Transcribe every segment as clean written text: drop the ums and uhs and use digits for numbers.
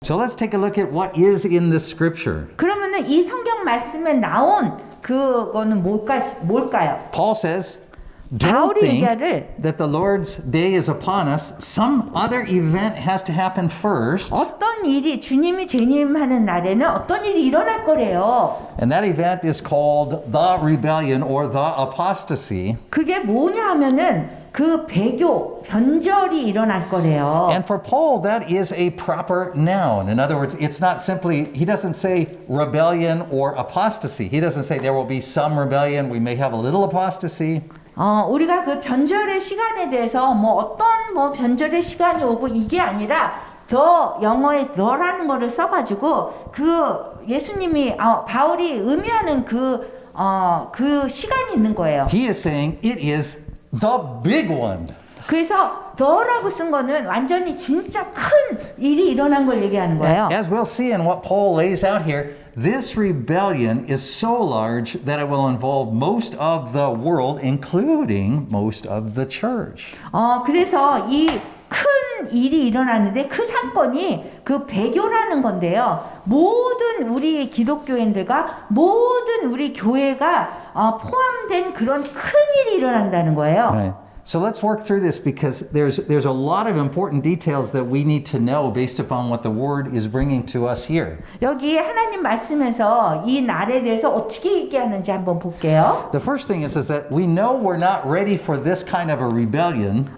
So let's take a look at what is in the scripture. 그러면은 이 성경 말씀에 나온 그거는 뭘까요? Paul says, don't 바울이 think 얘기를 that the Lord's day is upon us. Some other event has to happen first. 어떤 일이 주님이 재림하는 날에는 어떤 일이 일어날 거래요. And that event is called the rebellion or the apostasy. 그게 뭐냐 하면은 그 배교, 변절이 일어날 거래요. And for Paul, that is a proper noun. In other words, it's not simply, he doesn't say rebellion or apostasy. He doesn't say there will be some rebellion, we may have a little apostasy. 우리가 그 변절의 시간에 대해서 어떤 변절의 시간이 오고 이게 아니라 더 영어에 더라는 거를 써가지고 그 예수님이 바울이 의미하는 그 시간이 있는 거예요. He is saying it is the big one. 그래서 더라고 쓴 거는 완전히 진짜 큰 일이 일어난 걸 얘기하는 거예요. As we'll see in what Paul lays out here, this rebellion is so large that it will involve most of the world, including most of the church. 그래서 이 큰 일이 일어났는데 그 사건이 그 배교라는 건데요. 모든 우리 기독교인들과 모든 우리 교회가 포함된 그런 큰 일이 일어난다는 거예요. Right. So let's work through this because there's a lot of important details that we need to know based upon what the word is bringing to us here. 여기 하나님 말씀에서 이 날에 대해서 어떻게 얘기하는지 한번 볼게요. The first thing is that we know we're not ready for this kind of a rebellion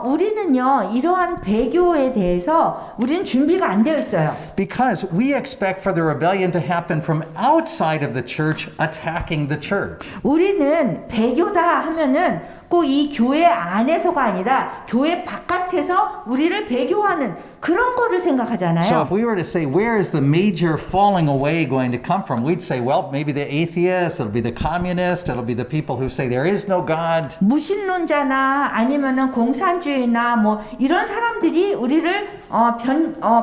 우리는요 이러한 배교에 대해서 우리는 준비가 안 되어 있어요. because we expect for the rebellion to happen from outside of the church attacking the church. 우리는 배교다 하면은 꼭 이 교회 안에서가 아니라 교회 바깥에서 우리를 배교하는 그런 거를 생각하잖아요. So if we were to say, where is the major falling away going to come from? We'd say, well, maybe the atheists, it'll be the communists, it'll be the people who say there is no God. 무신론자나 아니면은 공산주의나 이런 사람들이 우리를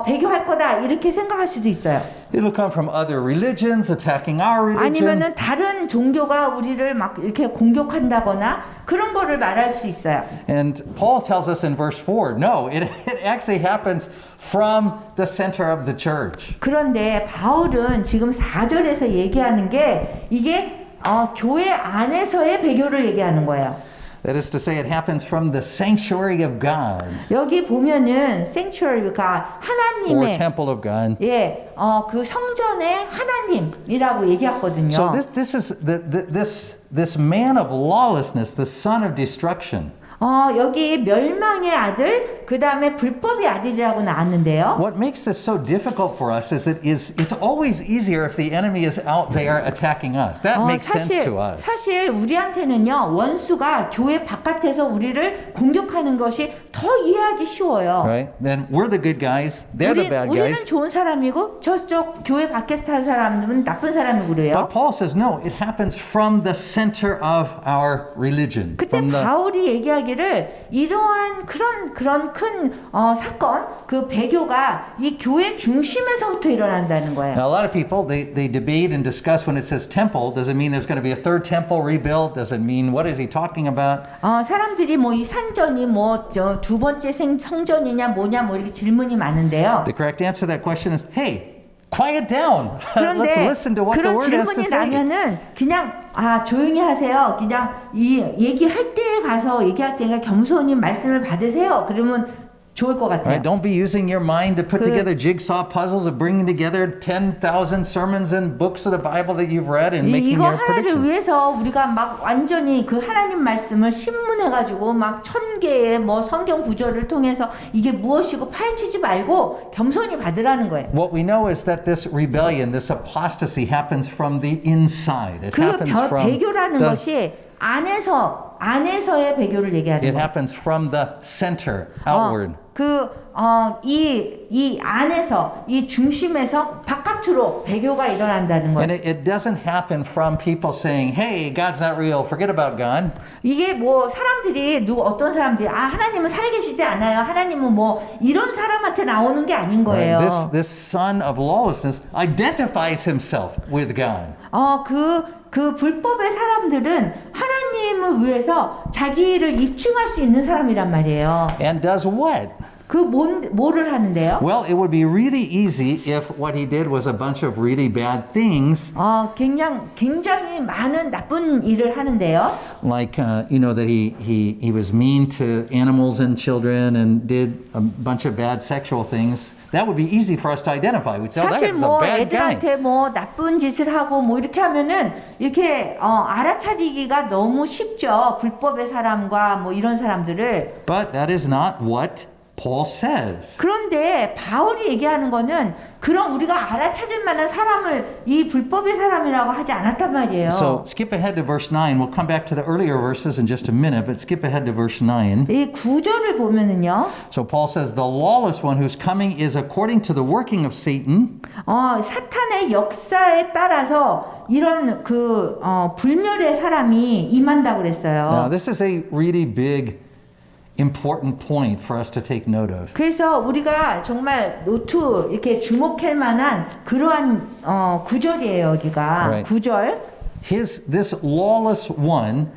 배교할 거다 이렇게 생각할 수도 있어요. It'll come from other religions attacking our religion. 아니면은 다른 종교가 우리를 막 이렇게 공격한다거나 그런 거를 말할 수 있어요. And Paul tells us in verse 4, no, it actually happens from the center of the church. 그런데 바울은 지금 4절에서 얘기하는 게 이게 교회 안에서의 배교를 얘기하는 거예요. That is to say, it happens from the sanctuary of God 여기 보면은 sanctuary가 or 하나님의 temple of God. 그 성전의 하나님이라고 얘기했거든요. So this is this man of lawlessness, the son of destruction. 여기 멸망의 아들, 그 다음에 불법의 아들이라고 나왔는데요. What makes this so difficult for us is it's always easier if the enemy is out there attacking us. That makes sense to us. 사실 우리한테는요 원수가 교회 바깥에서 우리를 공격하는 것이 더 이해하기 쉬워요. Right? Then we're the good guys, they're the bad 우리는 guys. 좋은 사람이고 저쪽 교회 밖에서 사는 사람들은 나쁜 사람이고 그래요. But Paul says no, it happens from the center of our religion. 그때 바울이 얘기하기를 이러한 그런 큰 사건 그 배교가 이 교회 중심에서부터 일어난다는 거예요. Now a lot of people they debate and discuss when it says temple. Does it mean there's going to be a third temple rebuilt? Does it mean what is he talking about? 사람들이 이 산전이 두 번째 성전이냐 뭐냐 이렇게 질문이 많은데요. The correct answer to that question is, hey, quiet down. Let's 그런데 listen to what the 그런 word has to 질문이 say. 나면은 그냥 조용히 하세요. 그냥 이 얘기할 때 가서 얘기할 때가 겸손히 말씀을 받으세요. 그러면 좋을 것 같아요. Right? Don't be using your mind to put together jigsaw puzzles of bringing together 10,000 sermons and books of the Bible that you've read and making 이거 your 하나를 predictions. 위해서 우리가 막 완전히 그 하나님 말씀을 신문해가지고 막 1000개의 성경 구절을 통해서 이게 무엇이고 파헤치지 말고 겸손히 받으라는 거예요. What we know is that this rebellion, this apostasy happens from the inside. It 그 happens from 배교라는 것이 안에서의 배교를 얘기하는 it 거예요. happens from the center outward. 이 안에서 이 중심에서 바깥으로 배교가 일어난다는 거예요. And it doesn't happen from people saying, "Hey, God's not real. Forget about God." 이게 사람들이 어떤 사람들이 하나님은 살아계시지 않아요. 하나님은 이런 사람한테 나오는 게 아닌 거예요. Right? This son of lawlessness identifies himself with God. 그 불법의 사람들은 하나님을 위해서 자기를 입증할 수 있는 사람이란 말이에요. And does what? 뭐를 하는데요? Well, it would be really easy if what he did was a bunch of really bad things, 굉장히 많은 나쁜 일을 하는데요. like that he was mean to animals and children and did a bunch of bad sexual things. That would be easy for us to identify. We'd say, "Oh, that 사실 is a bad guy." 애들한테 나쁜 짓을 하고 이렇게 하면은 이렇게 알아차리기가 너무 쉽죠. 불법의 사람과 이런 사람들을. But that is not what Paul says. 그런데 바울이 얘기하는 거는 그런 우리가 알아차릴 만한 사람을 이 불법의 사람이라고 하지 않았단 말이에요. So skip ahead to verse 9. We'll come back to the earlier verses in just a minute, but skip ahead to verse 9. 이 9절을 보면은요. So Paul says, "The lawless one who's coming is according to the working of Satan." 사탄의 역사에 따라서 이런 불멸의 사람이 임한다고 그랬어요. Now, this is a really big important point for us to take note of. 그래서 우리가 정말 노트 이렇게 주목할 만한 그러한 구절이에요, 여기가. Right. 9절. This lawless one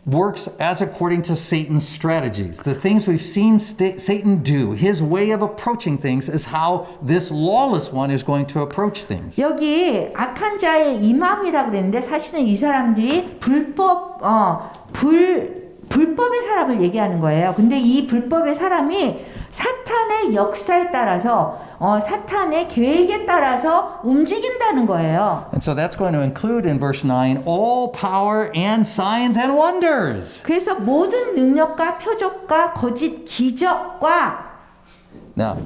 works as according to Satan's strategies. The things we've seen Satan do, his way of approaching things is how this lawless one is going to approach things. 여기 악한 자의 임함이라고 그랬는데 사실은 이 사람들이 불법의 사람을 얘기하는 거예요. 근데 이 불법의 사람이 사탄의 역사에 따라서 사탄의 계획에 따라서 움직인다는 거예요. And so that's going to include in verse 9 all power and signs and wonders. 그래서 모든 능력과 표적과 거짓 기적과 Now,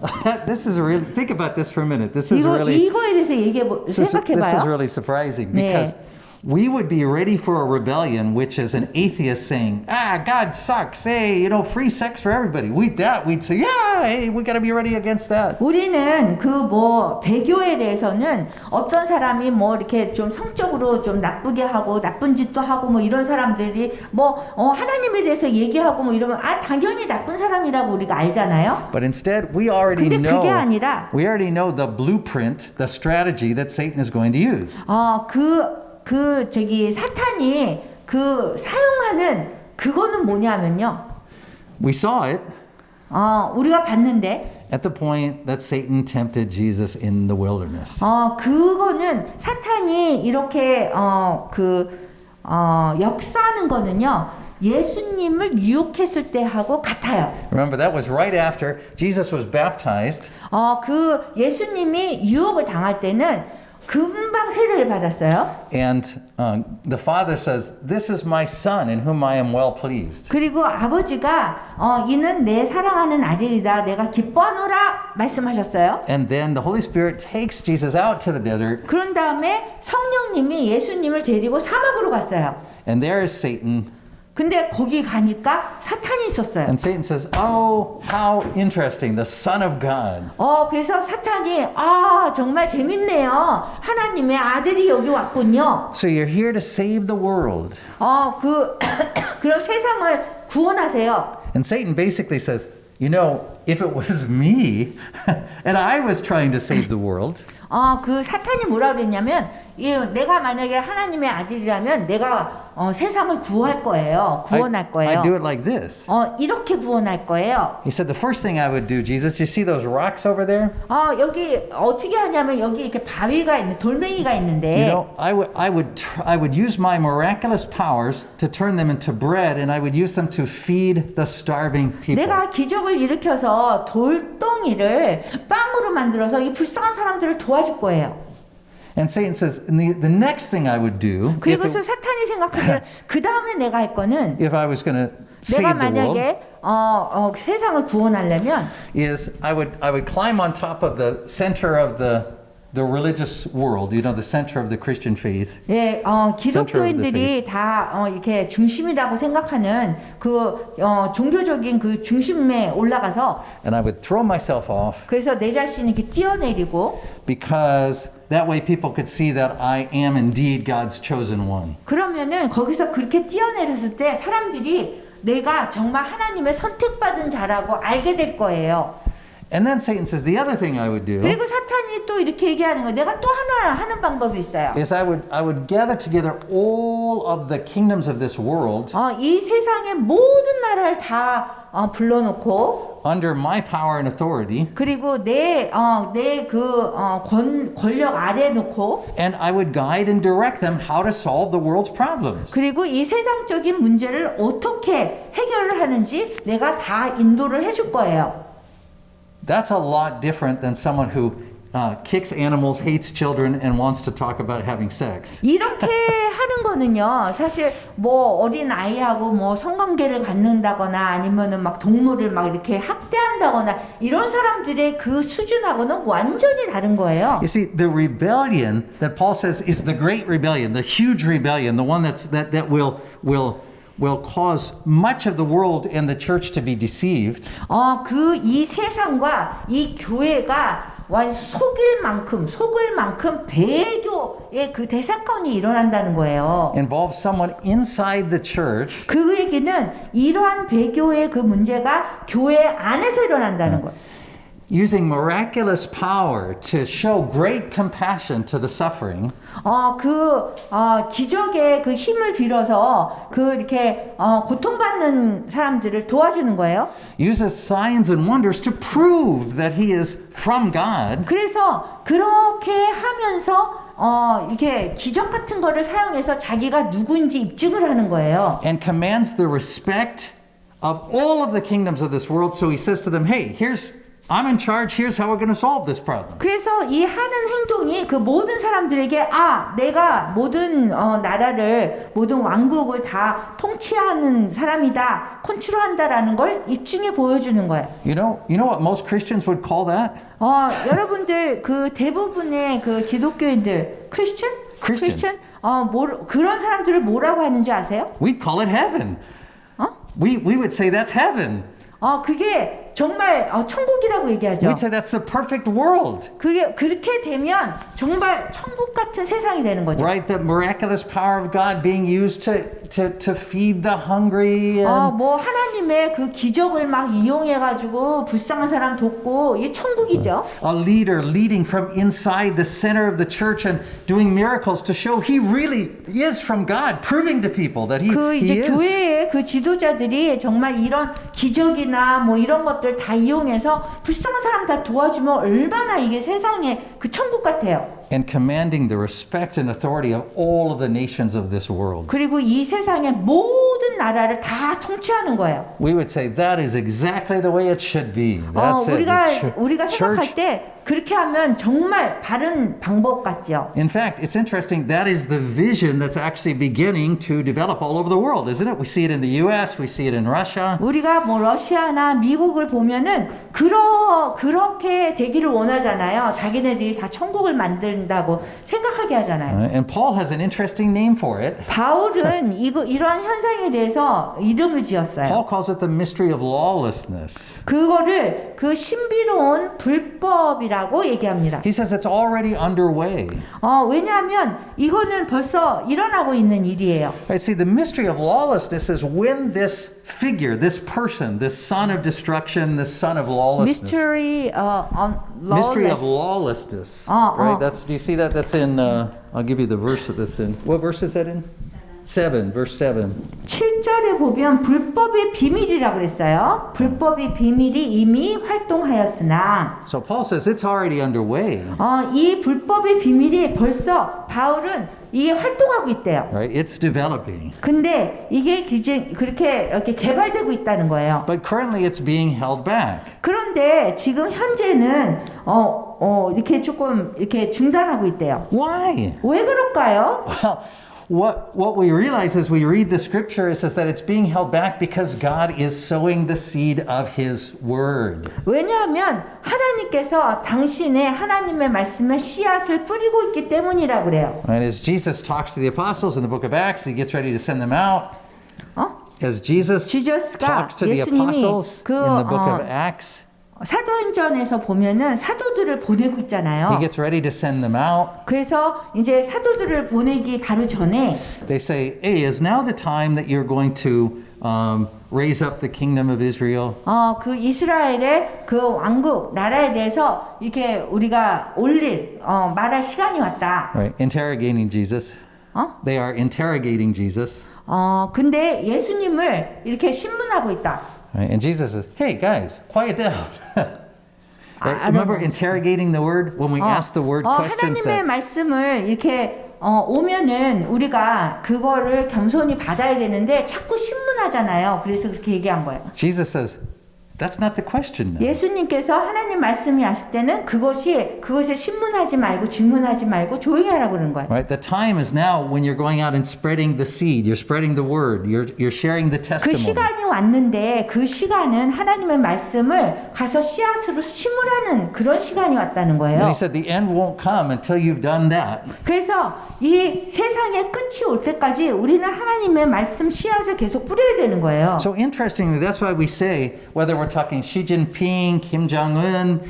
this is really, think about this for a minute. This is really, 이거에 대해서 this is 생각해봐요. really surprising because we would be ready for a rebellion, which is an atheist saying, God sucks. Hey, free sex for everybody. We'd say, yeah, hey, we got to be ready against that. 우리는 배교에 대해서는 어떤 사람이 이렇게 좀 성적으로 좀 나쁘게 하고 나쁜 짓도 하고 이런 사람들이 하나님에 대해서 얘기하고 이러면 당연히 나쁜 사람이라고 우리가 알잖아요. But instead, we already 근데 그게 아니라 know the blueprint, the strategy that Satan is going to use. 사탄이 사용하는 그거는 뭐냐면요. We saw it 우리가 봤는데 at the point that Satan tempted Jesus in the wilderness. 그거는 사탄이 이렇게 역사하는 거는요. 예수님을 유혹했을 때 하고 같아요. Remember, that was right after Jesus was baptized. 예수님이 유혹을 당할 때는 금방 세례를 받았어요. And the father says, "This is my son in whom I am well pleased." 그리고 아버지가 이는 내 사랑하는 아들이다. 내가 기뻐하노라 말씀하셨어요. And then the Holy Spirit takes Jesus out to the desert. 그런 다음에 성령님이 예수님을 데리고 사막으로 갔어요. And there is Satan. 근데 거기 가니까 사탄이 있었어요. And Satan says, "Oh, how interesting, the Son of God." 그래서 사탄이 정말 재밌네요. 하나님의 아들이 여기 왔군요. So you're here to save the world. 그런 세상을 구원하세요. And Satan basically says, if it was me and I was trying to save the world. 사탄이 뭐라 그랬냐면 내가 만약에 하나님의 아들이라면 내가 세상을 구할 거예요. 구원할 거예요. I do it like this. 이렇게 구원할 거예요. He said, the first thing I would do, Jesus, you see those rocks over there? 여기 어떻게 하냐면 여기 이렇게 바위가 있는 돌멩이가 있는데 I would use my miraculous powers to turn them into bread and I would use them to feed the starving people. 내가 기적을 일으켜서 돌덩이를 빵으로 만들어서 이 불쌍한 사람들을 도와줄 거예요. And Satan says, and the next thing I would do, 그리고서 사탄이 생각하기를 그 다음에 내가 할 거는 if I was going to 내가 save the world, 만약에 세상을 구원하려면 is I would climb on top of the center of the religious world, the center of the Christian faith. 기독교인들이 다 이렇게 중심이라고 생각하는 종교적인 그 중심에 올라가서 And I would throw myself off. 그래서 내 자신을 이렇게 뛰어내리고 Because that way people could see that I am indeed God's chosen one. 그러면은 거기서 그렇게 뛰어내렸을 때 사람들이 내가 정말 하나님의 선택받은 자라고 알게 될 거예요. And then Satan says, the other thing I would do 그리고 사탄이 또 이렇게 얘기하는 거예요. 내가 또 하나 하는 방법이 있어요. is I would gather together all of the kingdoms of this world 이 세상의 모든 나라를 다 불러놓고 under my power and authority, 그리고 내 권력 아래 놓고 and I would guide and direct them how to solve the world's problems. 그리고 이 세상적인 문제를 어떻게 해결을 하는지 내가 다 인도를 해줄 거예요. That's a lot different than someone who kicks animals, hates children, and wants to talk about having sex. 이렇게 하는 거는요, 사실 뭐 어린 아이하고 뭐 성관계를 갖는다거나 아니면은 막 동물을 막 이렇게 학대한다거나 이런 사람들의 그 수준하고는 완전히 다른 거예요. You see, the rebellion that Paul says is the great rebellion, the huge rebellion, the one that will cause much of the world and the church to be deceived. 이 세상과 이 교회가 속을 만큼 배교의 그 대사건이 일어난다는 거예요. Involves someone inside the church. 그 얘기는 이러한 배교의 그 문제가 교회 안에서 일어난다는 거예요. Using miraculous power to show great compassion to the suffering. 기적의 그 힘을 빌어서 이렇게 고통받는 사람들을 도와주는 거예요. Uses signs and wonders to prove that he is from God. 그래서 그렇게 하면서 이렇게 기적 같은 거를 사용해서 자기가 누구인지 입증을 하는 거예요. And commands the respect of all of the kingdoms of this world. So he says to them, hey, I'm in charge. Here's how we're going to solve this problem. 그래서 이 하는 행동이 그 모든 사람들에게 내가 모든 나라를 모든 왕국을 다 통치하는 사람이다, 컨트롤한다라는 걸 입증해 보여주는 거예요. You know what most Christians would call that? 여러분들 그 대부분의 그 기독교인들 크리스천 그런 사람들을 뭐라고 하는지 아세요? We'd call it heaven. We would say that's heaven. 그게 정말 천국이라고 얘기하죠. We'd say that's the perfect world. 그게 그렇게 되면 정말 천국 같은 세상이 되는 거죠. Right, the miraculous power of God being used to feed the hungry. 뭐 하나님의 그 기적을 막 이용해 가지고 불쌍한 사람 돕고 이게 천국이죠. A leader leading from inside the center of the church and doing miracles to show he really is from God, proving to people that he 이제 is. 교회의 그 지도자들이 정말 이런 기적이나 뭐 이런 것들 다 이용해서 불쌍한 사람 다 도와주면 얼마나 이게 세상에 그 천국 같아요. And commanding the respect and authority of all of the nations of this world. 그리고 이 세상의 모든 나라를 다 통치하는 거예요. We would say that is exactly the way it should be. That's it. 우리가 생각할 때 그렇게 하면 정말 바른 방법 같죠. In fact, it's interesting. That is the vision that's actually beginning to develop all over the world, isn't it? We see it in the U.S., we see it in Russia. 우리가 뭐 러시아나 미국을 보면은 그렇게 되기를 원하잖아요. 자기네들이 다 천국을 만든다고 생각하게 하잖아요. And Paul has an interesting name for it. 바울은 이러한 현상에 대해서 이름을 지었어요. Paul calls it the mystery of lawlessness. 그거를 그 신비로운 불법이라고 얘기합니다. He says it's already underway. 왜냐하면 이거는 벌써 일어나고 있는 일이에요. Right, see, the mystery of lawlessness is when this figure, this person, this son of destruction, this son of lawlessness. Mystery Mystery of lawlessness. Right? Do you see that? That's in. I'll give you the verse that's in. What verse is that in? 7, verse 7. 7절에 보면 불법의 비밀이라고 그랬어요. 불법의 비밀이 이미 활동하였으나. So Paul says it's already underway. 이 불법의 비밀이 벌써 바울은 이게 활동하고 있대요. Right? It's developing. 근데 이게 그렇게 이렇게 개발되고 있다는 거예요. But currently it's being held back. 그런데 지금 현재는 이렇게 조금 이렇게 중단하고 있대요. Why? 왜 그럴까요? Well, what we realize as we read the scripture is that it's being held back because God is sowing the seed of His word. 왜냐하면 하나님께서 당신의 하나님의 말씀에 씨앗을 뿌리고 있기 때문이라고 그래요. And as Jesus talks to the apostles in the book of Acts, He gets ready to send them out. As Jesus talks to the apostles in the book of Acts. 사도행전에서 보면은 사도들을 보내고 있잖아요. He gets ready to send them out. 그래서 이제 사도들을 보내기 바로 전에 They say, hey, is now the time that you're going to raise up the kingdom of Israel? 그 이스라엘의 그 왕국 나라에 대해서 이렇게 우리가 말할 시간이 왔다. Right, interrogating Jesus. They are interrogating Jesus. 근데 예수님을 이렇게 신문하고 있다. Right, and Jesus says, hey, guys, quiet down. Right, remember interrogating the word? When we ask the word questions 하나님의 that... 말씀을 이렇게 오면은 우리가 그거를 겸손히 받아야 되는데 자꾸 신문하잖아요. 그래서 그렇게 얘기한 거예요. Jesus says, that's not the question now. 예수님께서 하나님 말씀이 왔을 때는 그것에 신문하지 말고 질문하지 말고 조용히 하라고 그러는 거예요. Right, the time is now when you're going out and spreading the seed, you're spreading the word, you're sharing the 그 testimony. 시간이 왔는데 그 시간은 하나님의 말씀을 가서 씨앗으로 심으라는 그런 시간이 왔다는 거예요. And he said, the end won't come until you've done that. 그래서 이 세상의 끝이 올 때까지 우리는 하나님의 말씀 씨앗을 계속 뿌려야 되는 거예요. So interestingly, that's why we say, whether we're talking Xi Jinping, Kim Jong-un,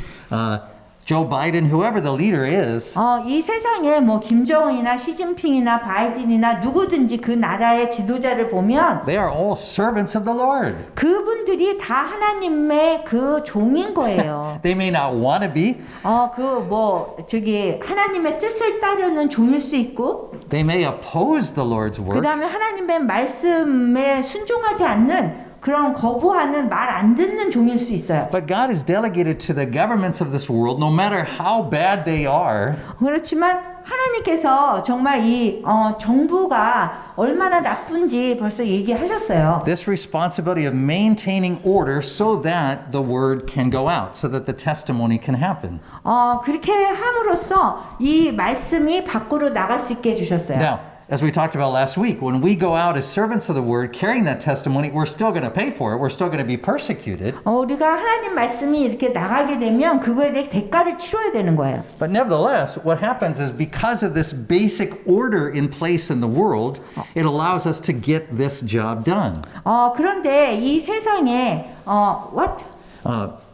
Joe Biden, whoever the leader is, 이 세상에 뭐 김정은이나 시진핑이나 바이든이나 누구든지 그 나라의 지도자를 보면 they are all servants of the Lord. 그분들이 다 하나님의 그 종인 거예요. They may not want to be. 하나님의 뜻을 따르는 종일 수 있고, They may oppose the Lord's 그 work. 다음에 하나님의 말씀에 순종하지 않는 그런 거부하는 말 안 듣는 종일 수 있어요. But God has delegated to the governments of this world, no matter how bad they are, 그렇지만 하나님께서 정말 이 정부가 얼마나 나쁜지 벌써 얘기하셨어요. this responsibility of maintaining order so that the word can go out, so that the testimony can happen. 그렇게 함으로써 이 말씀이 밖으로 나갈 수 있게 해주셨어요. Now, as we talked about last week, when we go out as servants of the word carrying that testimony, we're still going to pay for it. We're still going to be persecuted. 우리가 하나님 말씀이 이렇게 나가게 되면 그거에 대해 대가를 치러야 되는 거예요. But nevertheless, what happens is because of this basic order in place in the world, it allows us to get this job done. 그런데 이 세상에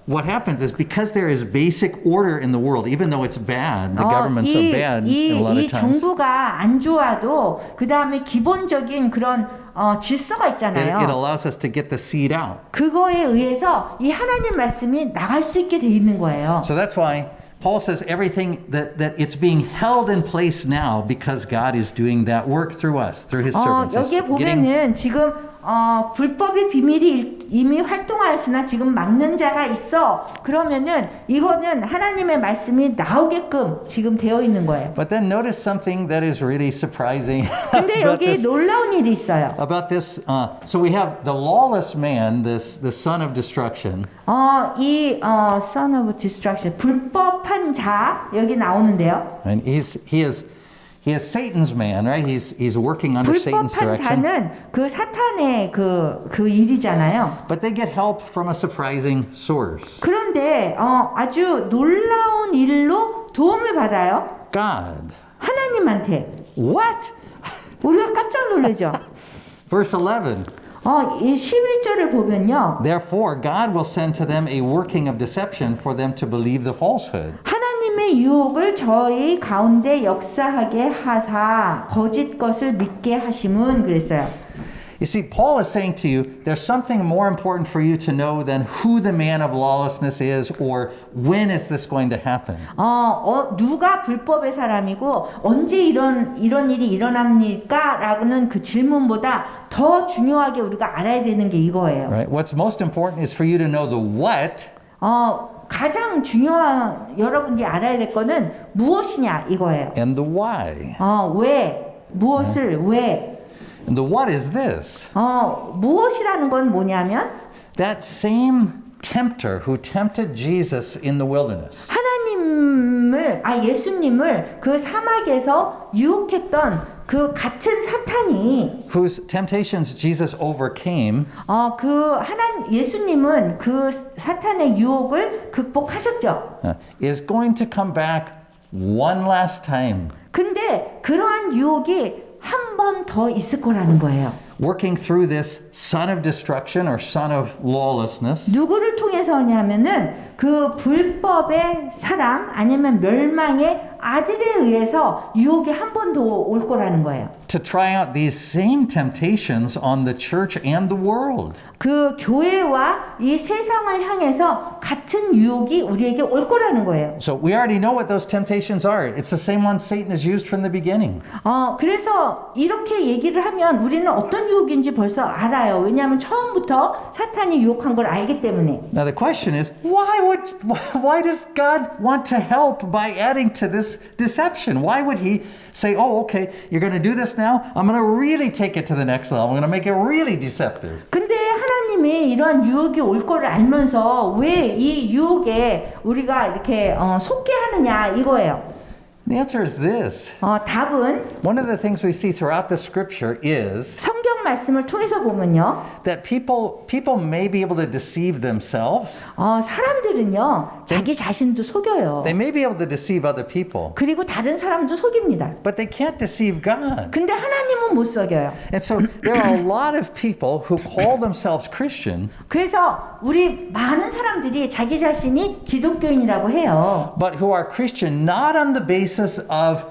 What happens is because there is basic order in the world, even though it's bad, the governments are bad a lot 이 of times. 정부가 안 좋아도 그 다음에 기본적인 그런 질서가 있잖아요. It allows us to get the seed out. 그거에 의해서 이 하나님 말씀이 나갈 수 있게 돼 있는 거예요. So that's why Paul says everything that it's being held in place now because God is doing that work through us, through His servants. It's 여기에 보면은 지금 불법의 비밀이 이미 활동하였으나 지금 막는 자가 있어. 그러면은 이거는 하나님의 말씀이 나오게끔 지금 되어 있는 거예요. But then notice something that is really surprising. 근데 about 여기 놀라운 일이 있어요. About this, so we have the lawless man, the son of destruction. son of destruction, 불법한 자 여기 나오는데요. And he is Satan's man, right? He's working under Satan's 불법한 direction. 자는 그 사탄의 그 일이잖아요. But they get help from a surprising source. 그런데 아주 놀라운 일로 도움을 받아요. God. 하나님한테. What? 우리가 깜짝 놀라죠. Verse 11. 이 11절을 보면요. Therefore, God will send to them a working of deception for them to believe the falsehood. 하나님의 유혹을 저희 가운데 역사하게 하사 거짓 것을 믿게 하심은 그랬어요. You see, Paul is saying to you, there's something more important for you to know than who the man of lawlessness is or when is this going to happen. 누가 불법의 사람이고 언제 이런 일이 일어납니까? 라고는 그 질문보다 더 중요하게 우리가 알아야 되는 게 이거예요. Right? What's most important is for you to know the what. 가장 중요한 여러분들이 알아야 될 거는 무엇이냐 이거예요. And the why. 왜? 무엇을 왜? And the what is this. 무엇이라는 건 뭐냐면 That same tempter who tempted Jesus in the wilderness. 예수님을 그 사막에서 유혹했던 그 같은 사탄이 whose temptations Jesus overcame. 예수님은 그 사탄의 유혹을 극복하셨죠. Is going to come back one last time. 근데 그러한 유혹이 한 번 더 있을 거라는 거예요. Working through this son of destruction or son of lawlessness. 누구를 통해서냐면은 그 불법의 사람 아니면 멸망의 아들에 의해서 유혹이 한 번 더 올 거라는 거예요. To try out these same temptations on the church and the world. 그 교회와 이 세상을 향해서 같은 유혹이 우리에게 올 거라는 거예요. So we already know what those temptations are. It's the same one Satan has used from the beginning. 그래서 이렇게 얘기를 하면 우리는 어떤 유혹인지 벌써 알아요. 왜냐하면 처음부터 사탄이 유혹한 걸 알기 때문에. Now the question is, why does God want to help by adding to this deception? Why would he say, oh, okay, you're going to do this now? I'm going to really take it to the next level. I'm going to make it really deceptive. 근데 하나님이 이런 유혹이 올 거를 알면서 왜 이 유혹에 우리가 이렇게 속게 하느냐 이거예요. The answer is this. 답은 One of the things we see throughout the scripture is 성경 말씀을 통해서 보면요. that people may be able to deceive themselves. 사람들은요. 자기 자신도 속여요. They may be able to deceive other people, 그리고 다른 사람도 속입니다. but they can't deceive God. 근데 하나님은 못 속여요. And so there are a lot of people who call themselves Christian, 그래서 우리 많은 사람들이 자기 자신이 기독교인이라고 해요. but who are Christian not on the basis of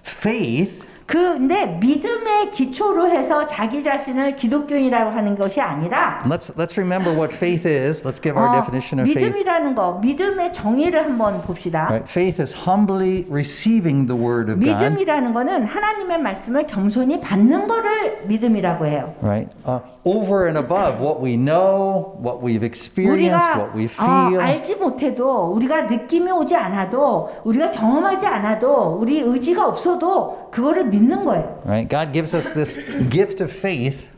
faith, 근데 믿음의 기초로 해서 자기 자신을 기독교인이라고 하는 것이 아니라 Let's remember what faith is. Let's give our definition of faith. 믿음이라는 거, 믿음의 정의를 한번 봅시다. Right? Faith is humbly receiving the word of God. 믿음이라는 거는 하나님의 말씀을 겸손히 받는 거를 믿음이라고 해요. Right? Over and above what we know, what we've experienced, 우리가 what we feel. 알지 못해도 우리가 느낌이 오지 않아도 우리가 경험하지 않아도 우리 의지가 없어도 그거를 믿는 거예요. Right? God gives us this gift of faith.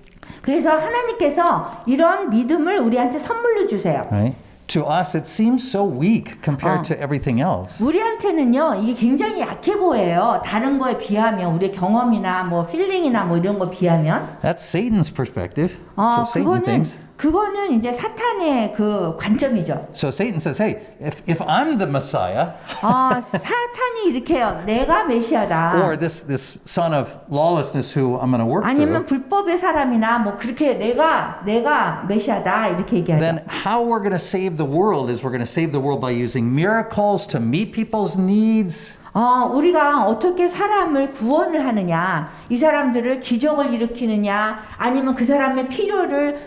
그래서 하나님께서 이런 믿음을 우리한테 선물로 주세요. Right? To us, it seems so weak compared to everything else. 우리한테는요 이게 굉장히 약해 보여요. 다른 거에 비하면 우리의 경험이나 뭐 필링이나 뭐 이런 거 비하면. That's Satan's perspective. So Satan thinks. 그거는 이제 사탄의 그 관점이죠. So Satan says, hey, if I'm the Messiah, 사탄이 이렇게 해요. 내가 메시아다. or this son of lawlessness who I'm going to work 아니면 through, 불법의 사람이나 뭐 그렇게 내가 메시아다 이렇게 얘기하죠. then how we're going to save the world is we're going to save the world by using miracles to meet people's needs. 우리가 어떻게 사람을 구원을 하느냐, 이 사람들을 기적을 일으키느냐, 아니면 그 사람의 필요를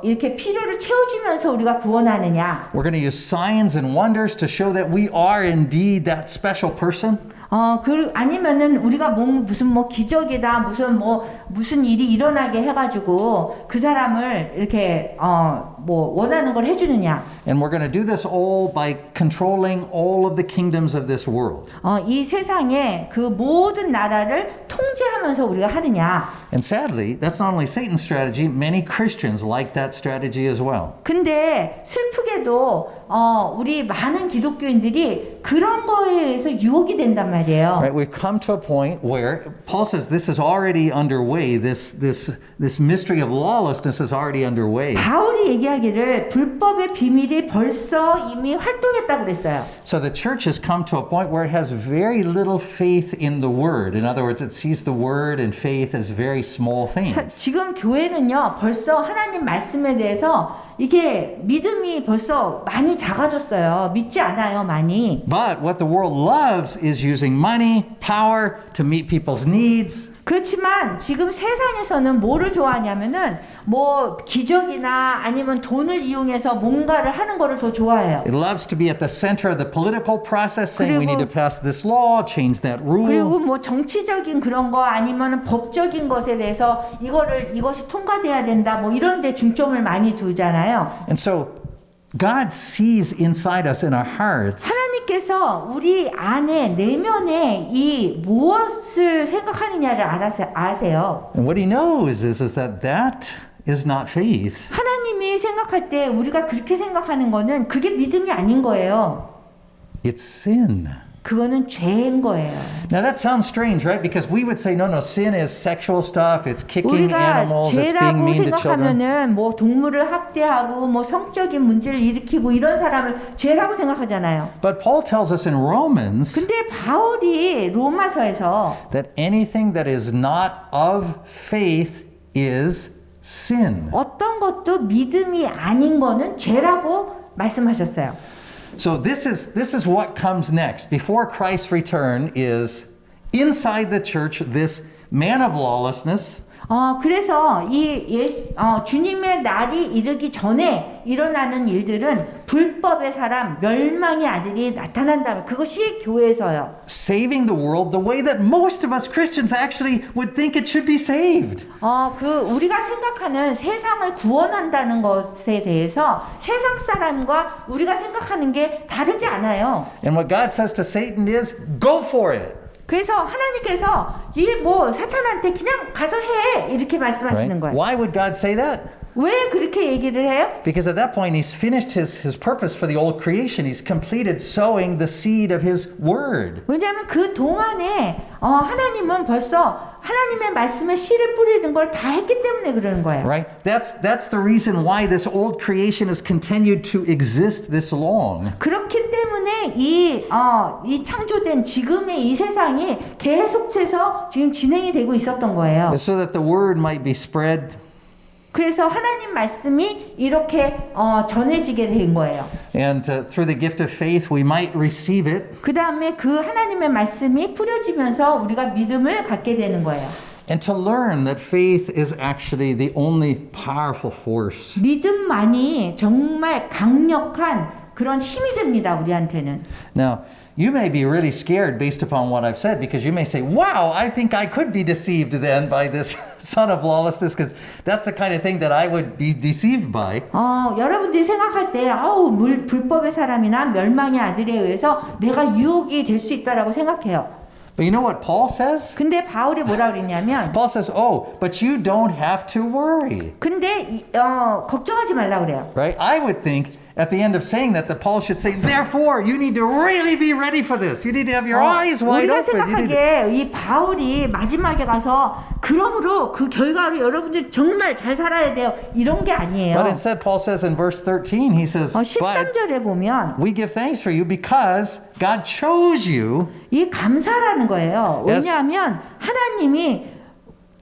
이렇게 필요를 채워주면서 우리가 구원하느냐. We're going to use signs and wonders to show that we are indeed that special person. 아니면은 우리가 무슨 기적이다, 무슨 일이 일어나게 해가지고 그 사람을 이렇게 원하는 걸 해주느냐. And we're going to do this all by controlling all of the kingdoms of this world. 이 세상의 그 모든 나라를 통제하면서 우리가 하느냐. And sadly, that's not only Satan's strategy, many Christians like that strategy as well. 근데 슬프게도 우리 많은 기독교인들이 그런 거에 의해서 유혹이 된단 말이에요. Right, we've come to a point where Paul says this is already underway. This mystery of lawlessness is already underway. 바울이 얘기하기를 불법의 비밀이 벌써 이미 활동했다고 그랬어요. So the church has come to a point where it has very little faith in the word. In other words, it sees the word and faith as very small things. 지금 교회는요, 벌써 하나님 말씀에 대해서 이게 믿음이 벌써 많이 작아졌어요. 믿지 않아요, 많이. But what the world loves is using money, power to meet people's needs. 그렇지만 지금 세상에서는 뭐를 좋아하냐면은 기적이나 아니면 돈을 이용해서 뭔가를 하는 거를 더 좋아해요. It loves to be at the center of the political process, saying we need to pass this law, change that rule. 그리고 정치적인 그런 거 아니면 법적인 것에 대해서 이것이 통과돼야 된다, 이런 데 중점을 많이 두잖아요. And so God sees inside us in our hearts. 하나님께서 우리 안에 내면에 이 무엇을 생각하느냐를 아세요. And what he knows is that is not faith. 하나님이 생각할 때 우리가 그렇게 생각하는 거는 그게 믿음이 아닌 거예요. It's sin. 그거는 죄인 거예요. Now that sounds strange, right? Because we would say, no, sin is sexual stuff. It's kicking 우리가 animals. It's being 죄라고 mean to children. 생각하면은 동물을 학대하고 성적인 문제를 일으키고 이런 사람을 죄라고 생각하잖아요. But Paul tells us in Romans 근데 바울이 로마서에서 that anything that is not of faith is sin. 어떤 것도 믿음이 아닌 거는 죄라고 말씀하셨어요. So this is what comes next. Before Christ's return is inside the church this man of lawlessness. 그래서 주님의 날이 이르기 전에 일어나는 일들은 불법의 사람, 멸망의 아들이 나타난다면 그것이 교회에서요. Saving the world the way that most of us Christians actually would think it should be saved. 우리가 생각하는 세상을 구원한다는 것에 대해서 세상 사람과 우리가 생각하는 게 다르지 않아요. And what God says to Satan is, go for it. 그래서 하나님께서 사탄한테 그냥 가서 해 이렇게 말씀하시는 Right? 거예요. Why would God say that? 왜 그렇게 얘기를 해요? Because at that point he's finished his purpose for the old creation. He's completed sowing the seed of his word. 왜냐하면 그 동안에 하나님은 벌써 하나님의 말씀에 씨를 뿌리는 걸 다 했기 때문에 그러는 거예요. Right? That's the reason why this old creation has continued to exist this long. 그렇기 때문에 이 창조된 지금의 이 세상이 계속해서 지금 진행이 되고 있었던 거예요. So that the word might be spread. 그래서 하나님 말씀이 이렇게 전해지게 된 거예요. And through the gift of faith we might receive it. 그 다음에 그 하나님의 말씀이 뿌려지면서 우리가 믿음을 갖게 되는 거예요. And to learn that faith is actually the only powerful force. 믿음만이 정말 강력한 그런 힘이 됩니다, 우리한테는. Now, you may be really scared based upon what I've said because you may say, wow, I think I could be deceived then by this son of lawlessness because that's the kind of thing that I would be deceived by. 여러분들이 생각할 때 불법의 사람이나 멸망의 아들에 의해서 내가 유혹이 될 수 있다라고 생각해요. But you know what Paul says? 근데 바울이 뭐라 그랬냐면 Paul says, oh, but you don't have to worry. 근데 걱정하지 말라 그래요. Right? I would think at the end of saying that Paul should say, therefore, you need to really be ready for this. You need to have your eyes wide 우리가 open. 생각하기에 이 바울이 마지막에 가서 그러므로 그 결과로 여러분들 정말 잘 살아야 돼요. 이런 게 아니에요. But instead, Paul says in verse 13, he says, but 13절에 보면 we give thanks for you because God chose you. 이 감사라는 거예요. Yes. 왜냐하면 하나님이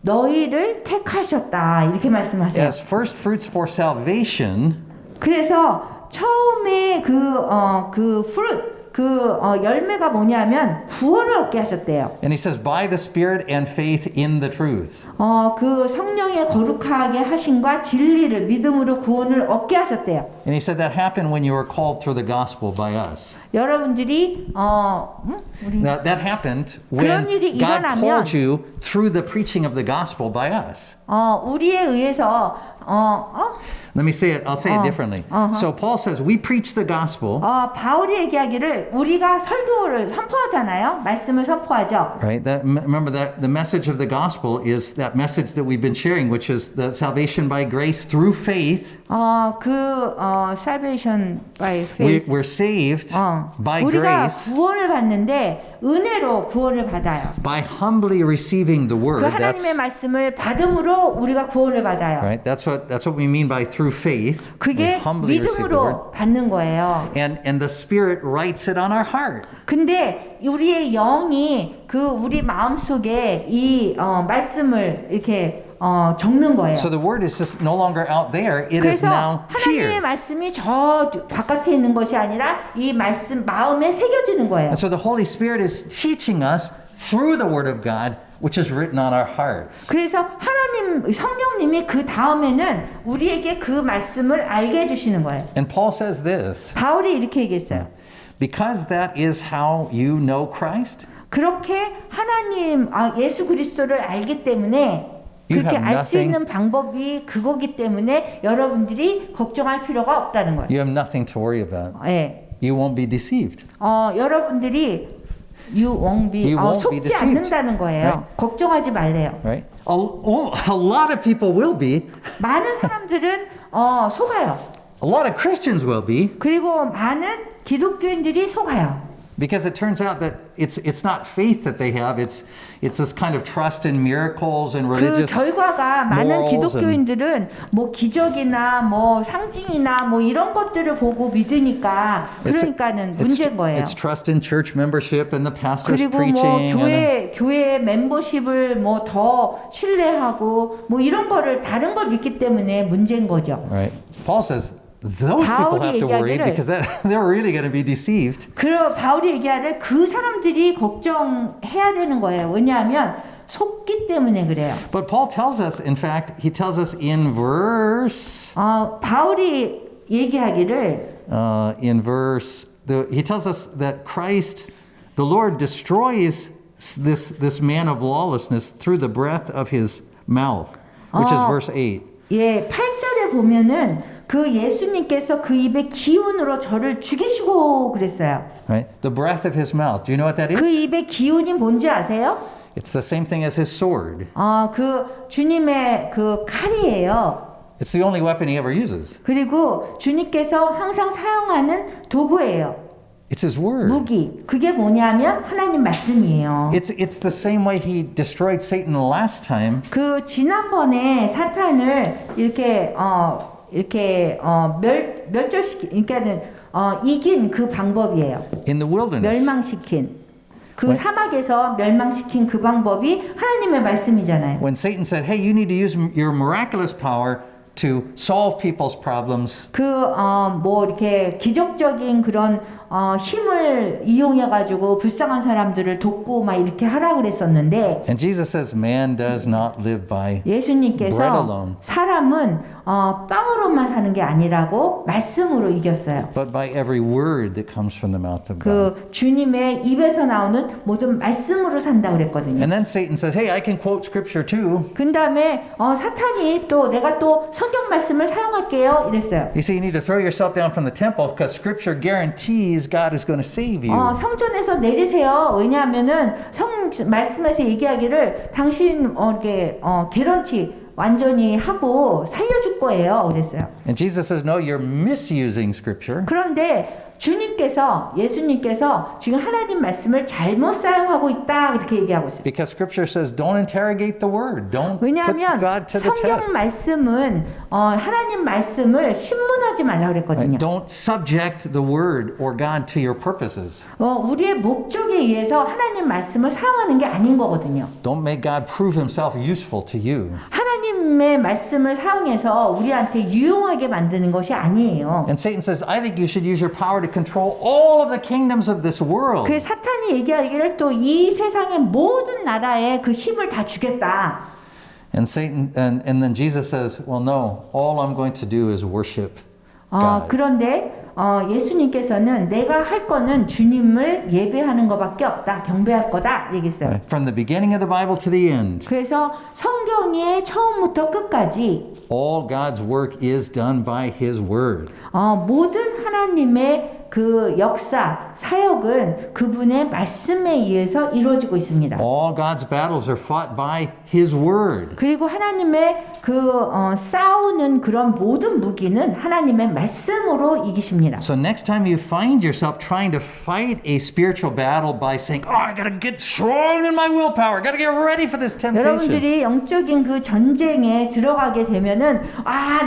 너희를 택하셨다 이렇게 말씀하세요. As first fruits for salvation. 그래서 처음에 열매가 뭐냐면 구원을 얻게 하셨대요. And he says, by the Spirit and faith in the truth. 그 성령의 거룩하게 하심과 진리를 믿음으로 구원을 얻게 하셨대요. And he said that happened when you were called through the gospel by us. 여러분들이 Now, that happened when 그런 일이 God 일어나면 called you through the preaching of the gospel by us. 우리에 의해서 Let me say it. I'll say it differently. So Paul says, we preach the gospel. 바울이 얘기하기를 우리가 설교를 선포하잖아요. 말씀을 선포하죠. Right? Remember that the message of the gospel is that message that we've been sharing, which is the salvation by grace through faith. salvation by faith. We're saved by 우리가 grace 구원을 받는데 은혜로 구원을 받아요. by humbly receiving the word. 그 하나님의 말씀을 받음으로 우리가 구원을 받아요. Right? That's what we mean by through faith. We 그게 humbly receive the word. 믿음으로 받는 거예요. And the Spirit writes it on our heart. 근데 우리의 영이 우리 마음 속에 이 말씀을 이렇게 적는 거예요. So the word is just no longer out there. It is 그래서 now 하나님의 here. 말씀이 저 바깥에 있는 것이 아니라 이 말씀 마음에 새겨지는 거예요. And so the Holy Spirit is teaching us through the Word of God, which is written on our hearts. 그래서 성령님이 그 다음에는 우리에게 그 말씀을 알게 해주시는 거예요. And Paul says this, 바울이 이렇게 얘기했어요. because that is how you know Christ, 그렇게 하나님, 예수 그리스도를 알기 때문에 You 그렇게 have 알 수 nothing- 있는 방법이 그거기 때문에 여러분들이 걱정할 필요가 없다는 거예요. you have nothing to worry about. 예. You won't be deceived. 여러분들이 you won't be, You won't be 속지 deceived. 않는다는 거예요. Right. 걱정하지 말래요. Right? A lot of people will be. 많은 사람들은 속아요. A lot of Christians will be. 그리고 많은 기독교인들이 속아요. Because it turns out that it's not faith that they have. It's this kind of trust in miracles and 그 religious 결과가 많은 morals 기독교인들은 뭐 기적이나 뭐 상징이나 뭐 이런 것들을 보고 믿으니까 그러니까는 문제인 거예요. It's trust in church membership and the pastor's 그리고 뭐 preaching. 교회 멤버십을 뭐 더 신뢰하고 뭐 이런 거를 다른 걸 믿기 때문에 문제인 거죠. Right. Paul says those people have to worry 얘기하기를- because they're really going to be deceived. 그 바울이 얘기하를 그 사람들이 걱정해야 되는 거예요. 왜냐하면 속기 때문에 그래요. But Paul tells us, in fact, he tells us in verse, 바울이 얘기하기를 he tells us that Christ, the Lord, destroys this man of lawlessness through the breath of his mouth, which is verse 8. 예, 8절에 보면은 그 예수님께서 그 입의 기운으로 저를 죽이시고 그랬어요. Right? The breath of his mouth. Do you know what that 그 is? 입의 기운이 뭔지 아세요? It's the same thing as his sword. 그 주님의 그 칼이에요. It's the only weapon he ever uses. 그리고 주님께서 항상 사용하는 도구예요. It's his word. 무기. 그게 뭐냐면 하나님 말씀이에요. It's the same way he destroyed Satan the last time. 그 지난번에 사탄을 이렇게 멸절시키, 그러니까는 이긴 그 방법이에요. In the wilderness. 멸망시킨. 그 What? 사막에서 멸망시킨 그 방법이 하나님의 말씀이잖아요. When Satan said, "Hey, you need to use your miraculous power to solve people's problems," 뭐 이렇게 기적적인 그런 힘을 이용해 가지고 불쌍한 사람들을 돕고 막 이렇게 하라 그랬었는데 and Jesus says, "Man does not live by bread 예수님께서 alone, 사람은 빵으로만 사는 게 아니라고 말씀으로 이겼어요. but by every word that comes from the mouth of God." 그 주님의 입에서 나오는 모든 말씀으로 산다 그랬거든요. And then Satan says, "Hey, I can quote scripture too." 그 다음에 사탄이 또 내가 또 성경 말씀을 사용할게요 이랬어요. You see, you need to throw yourself down from the temple because scripture guarantees God is going to save you. 성전에서 내리세요. 왜냐하면은 말씀에서 얘기하기를 당신 개런티 완전히 하고 살려줄 거예요. 그랬어요. And Jesus says, "No, you're misusing scripture." 그런데 예수님께서 지금 하나님 말씀을 잘못 사용하고 있다 그렇게 얘기하고 있어요. Because scripture says, "Don't interrogate the word. Don't put 왜냐하면 God to the 성경 test." 말씀은 하나님 말씀을 신문하지 말라 그랬거든요. Don't subject the word or God to your purposes. 우리의 목적에 의해서 하나님 말씀을 사용하는 게 아닌 거거든요. Don't make God prove himself useful to you. 하나님의 말씀을 사용해서 우리한테 유용하게 만드는 것이 아니에요. And Satan says, "I think you should use your power to control all of the kingdoms of this world." 그 사탄이 얘기하기를 또 이 세상의 모든 나라에 그 힘을 다 주겠다. And then Jesus says, "Well, no. All I'm going to do is worship God." 그런데 예수님께서는 내가 할 거는 주님을 예배하는 것밖에 없다. 경배할 거다. 얘기했어요. From the beginning of the Bible to the end, 그래서 성경의 처음부터 끝까지 all God's work is done by his word. 모든 하나님의 그 역사, 사역은 그분의 말씀에 의해서 이루어지고 있습니다. All God's battles are fought by his word. 그리고 하나님의 싸우는 그런 모든 무기는 하나님의 말씀으로 이기십니다. So next time you find yourself trying to fight a spiritual battle by saying, "Oh, I got to get strong in my willpower. Got to get ready for this temptation." 여러분들이 영적인 그 전쟁에 들어가게 되면은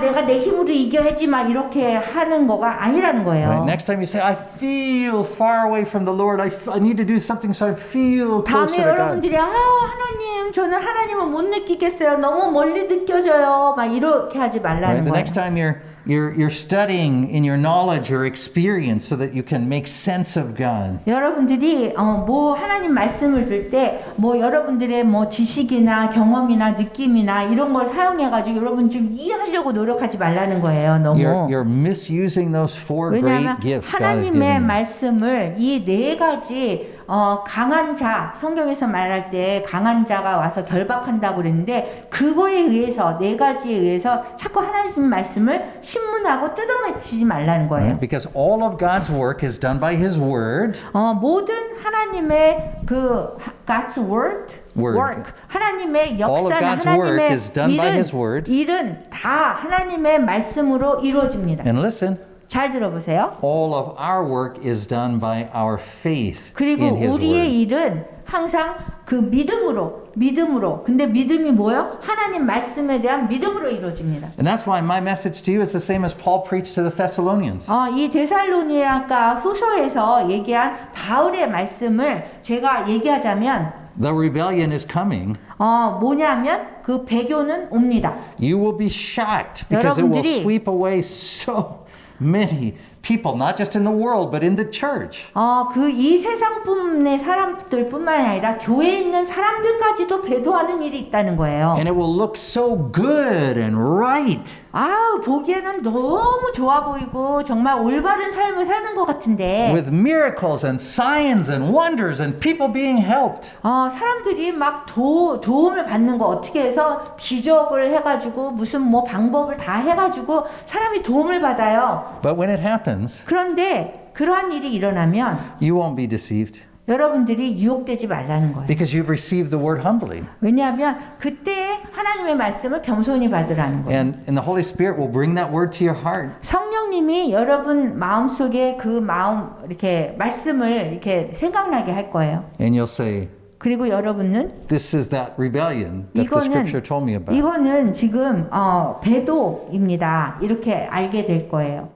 내가 내 힘으로 이겨야지 막 이렇게 하는 거가 아니라는 거예요. Right? Next time you say, "I feel far away from the Lord. I need to do something so I feel 다음에 closer to God." 여러분들이 하나님 저는 하나님을 못 느끼겠어요. 너무 멀리 느껴져요. 막 이렇게 하지 Right? 말라는 The 거예요. next time you're studying in your knowledge or experience so that you can make sense of God. 여러분들이 뭐 하나님 말씀을 들 때 뭐 여러분들의 뭐 지식이나 경험이나 느낌이나 이런 걸 사용해 가지고 여러분 좀 이해하려고 노력하지 말라는 거예요. 너무. You're misusing those four 왜냐하면 great gifts God has given 하나님의 you. 말씀을 이 네 가지 강한 자 성경에서 말할 때 강한 자가 와서 결박한다고 그랬는데 그거에 의해서 네 가지에 의해서 자꾸 하나님 말씀을 신문하고 뜯어맞히지 말라는 거예요. Right? Because all of God's work is done by his word. 모든 하나님의 그 God's word, work, 하나님의 All of 역사는 God's work 하나님의 is done by His word. 일은 다 하나님의 말씀으로 이루어집니다. And listen, 잘 들어보세요. all of our work is done by our faith 그리고 in his 우리의 word. 일은 항상 그 믿음으로. 근데 믿음이 뭐예요? 하나님 말씀에 대한 믿음으로 이루어집니다. And that's why my message to you is the same as Paul preached to the Thessalonians. 이 데살로니가 후서에서 얘기한 바울의 말씀을 제가 얘기하자면 The rebellion is coming. 뭐냐면 그 배교는 옵니다. You will be shocked because it will 여러분들이 sweep away so many people, not just in the world, but in the church. 그 이 세상뿐의 사람들뿐만 아니라 교회에 있는 사람들까지도 배도하는 일이 있다는 거예요. And it will look so good and right. 보기에는 너무 좋아 보이고 정말 올바른 삶을 사는 것 같은데 With miracles and signs and wonders and people being helped. 사람들이 막 도움을 받는 거 어떻게 해서 기적을 해가지고 무슨 뭐 방법을 다 해가지고 사람이 도움을 받아요. But when it happens, 그런데 그러한 일이 일어나면 you won't be deceived 여러분들이 유혹되지 말라는 거예요. because you've received the word humbly. 왜냐하면 그때 하나님의 말씀을 겸손히 받으라는 거예요. And the Holy Spirit will bring that word to your heart. 성령님이 여러분 마음속에 그 마음 이렇게 말씀을 이렇게 생각나게 할 거예요. And you'll say, 그리고 여러분은 this is that rebellion that the scripture told me about. 이거는 지금 배도입니다. 이렇게 알게 될 거예요.